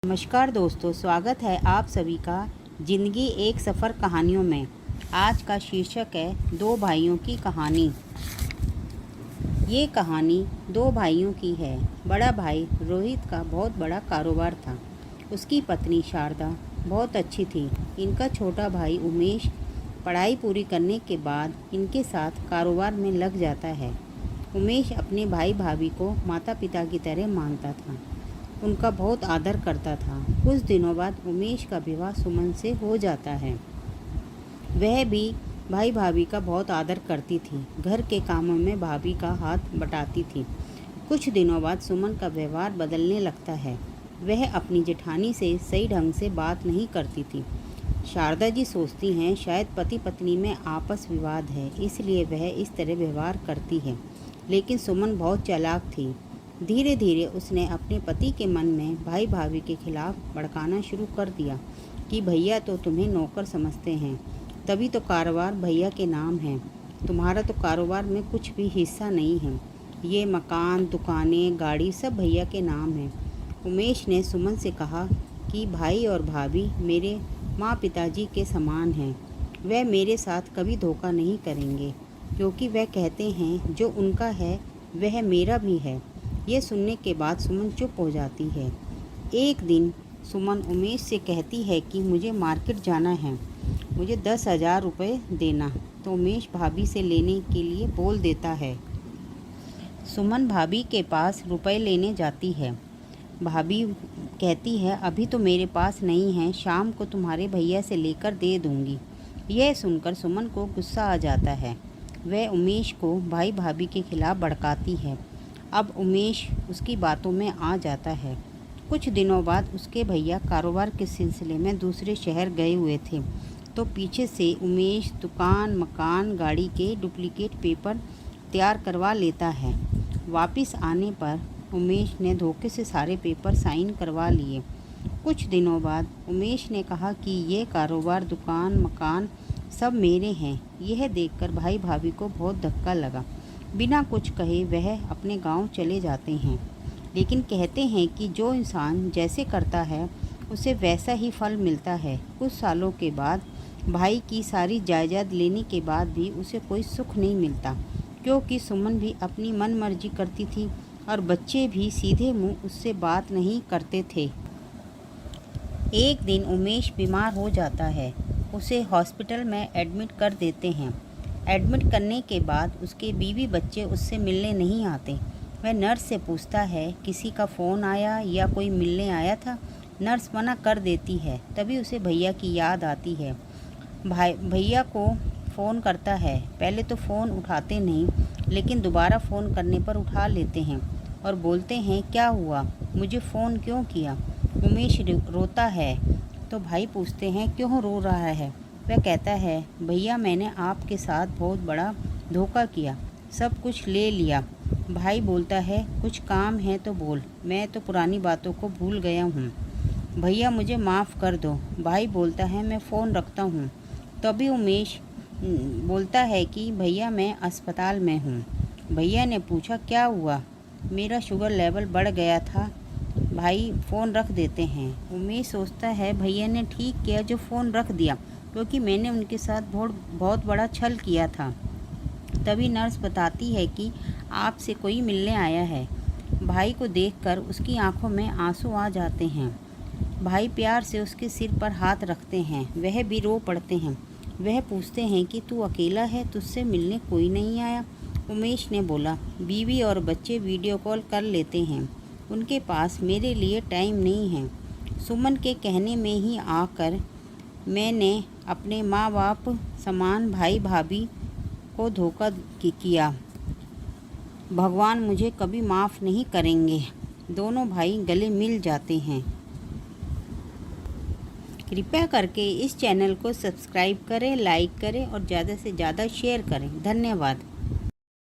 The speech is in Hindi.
नमस्कार दोस्तों, स्वागत है आप सभी का ज़िंदगी एक सफ़र कहानियों में। आज का शीर्षक है दो भाइयों की कहानी। ये कहानी दो भाइयों की है। बड़ा भाई रोहित का बहुत बड़ा कारोबार था। उसकी पत्नी शारदा बहुत अच्छी थी। इनका छोटा भाई उमेश पढ़ाई पूरी करने के बाद इनके साथ कारोबार में लग जाता है। उमेश अपने भाई भाभी को माता पिता की तरह मानता था, उनका बहुत आदर करता था। कुछ दिनों बाद उमेश का विवाह सुमन से हो जाता है। वह भी भाई भाभी का बहुत आदर करती थी। घर के कामों में भाभी का हाथ बटाती थी। कुछ दिनों बाद सुमन का व्यवहार बदलने लगता है। वह अपनी जेठानी से सही ढंग से बात नहीं करती थी। शारदा जी सोचती हैं शायद पति पत्नी में आपस विवाद है, इसलिए वह इस तरह व्यवहार करती है। लेकिन सुमन बहुत चालाक थी। धीरे धीरे उसने अपने पति के मन में भाई भाभी के खिलाफ भड़काना शुरू कर दिया कि भैया तो तुम्हें नौकर समझते हैं, तभी तो कारोबार भैया के नाम है। तुम्हारा तो कारोबार में कुछ भी हिस्सा नहीं है। ये मकान, दुकानें, गाड़ी सब भैया के नाम है। उमेश ने सुमन से कहा कि भाई और भाभी मेरे माँ पिताजी के समान हैं। वह मेरे साथ कभी धोखा नहीं करेंगे, क्योंकि वह कहते हैं जो उनका है वह मेरा भी है। ये सुनने के बाद सुमन चुप हो जाती है। एक दिन सुमन उमेश से कहती है कि मुझे मार्केट जाना है, मुझे 10,000 रुपये देना। तो उमेश भाभी से लेने के लिए बोल देता है। सुमन भाभी के पास रुपए लेने जाती है। भाभी कहती है अभी तो मेरे पास नहीं है, शाम को तुम्हारे भैया से लेकर दे दूंगी। यह सुनकर सुमन को गुस्सा आ जाता है। वह उमेश को भाई भाभी के खिलाफ भड़काती है। अब उमेश उसकी बातों में आ जाता है। कुछ दिनों बाद उसके भैया कारोबार के सिलसिले में दूसरे शहर गए हुए थे, तो पीछे से उमेश दुकान, मकान, गाड़ी के डुप्लीकेट पेपर तैयार करवा लेता है। वापस आने पर उमेश ने धोखे से सारे पेपर साइन करवा लिए। कुछ दिनों बाद उमेश ने कहा कि ये कारोबार, दुकान, मकान सब मेरे हैं। यह देखकर भाई भाभी को बहुत धक्का लगा। बिना कुछ कहे वह अपने गांव चले जाते हैं। लेकिन कहते हैं कि जो इंसान जैसे करता है उसे वैसा ही फल मिलता है। कुछ सालों के बाद भाई की सारी जायदाद लेने के बाद भी उसे कोई सुख नहीं मिलता, क्योंकि सुमन भी अपनी मनमर्जी करती थी और बच्चे भी सीधे मुंह उससे बात नहीं करते थे। एक दिन उमेश बीमार हो जाता है। उसे हॉस्पिटल में एडमिट कर देते हैं। एडमिट करने के बाद उसके बीवी बच्चे उससे मिलने नहीं आते। वह नर्स से पूछता है किसी का फ़ोन आया या कोई मिलने आया था। नर्स मना कर देती है। तभी उसे भैया की याद आती है। भैया को फ़ोन करता है। पहले तो फ़ोन उठाते नहीं, लेकिन दोबारा फ़ोन करने पर उठा लेते हैं और बोलते हैं क्या हुआ, मुझे फ़ोन क्यों किया। उमेश रोता है तो भाई पूछते हैं क्यों रो रहा है। वह कहता है भैया मैंने आपके साथ बहुत बड़ा धोखा किया, सब कुछ ले लिया। भाई बोलता है कुछ काम है तो बोल, मैं तो पुरानी बातों को भूल गया हूँ। भैया मुझे माफ़ कर दो। भाई बोलता है मैं फ़ोन रखता हूँ। तभी उमेश बोलता है कि भैया मैं अस्पताल में हूँ। भैया ने पूछा क्या हुआ। मेरा शुगर लेवल बढ़ गया था। भाई फ़ोन रख देते हैं। उमेश सोचता है भैया ने ठीक किया जो फ़ोन रख दिया, क्योंकि मैंने उनके साथ बहुत बड़ा छल किया था। तभी नर्स बताती है कि आपसे कोई मिलने आया है। भाई को देखकर उसकी आंखों में आंसू आ जाते हैं। भाई प्यार से उसके सिर पर हाथ रखते हैं। वह भी रो पड़ते हैं। वह पूछते हैं कि तू अकेला है, तुझसे मिलने कोई नहीं आया। उमेश ने बोला बीवी और बच्चे वीडियो कॉल कर लेते हैं, उनके पास मेरे लिए टाइम नहीं है। सुमन के कहने में ही आकर मैंने अपने माँ बाप समान भाई भाभी को धोखा किया। भगवान मुझे कभी माफ़ नहीं करेंगे। दोनों भाई गले मिल जाते हैं। कृपया करके इस चैनल को सब्सक्राइब करें, लाइक करें और ज़्यादा से ज़्यादा शेयर करें। धन्यवाद।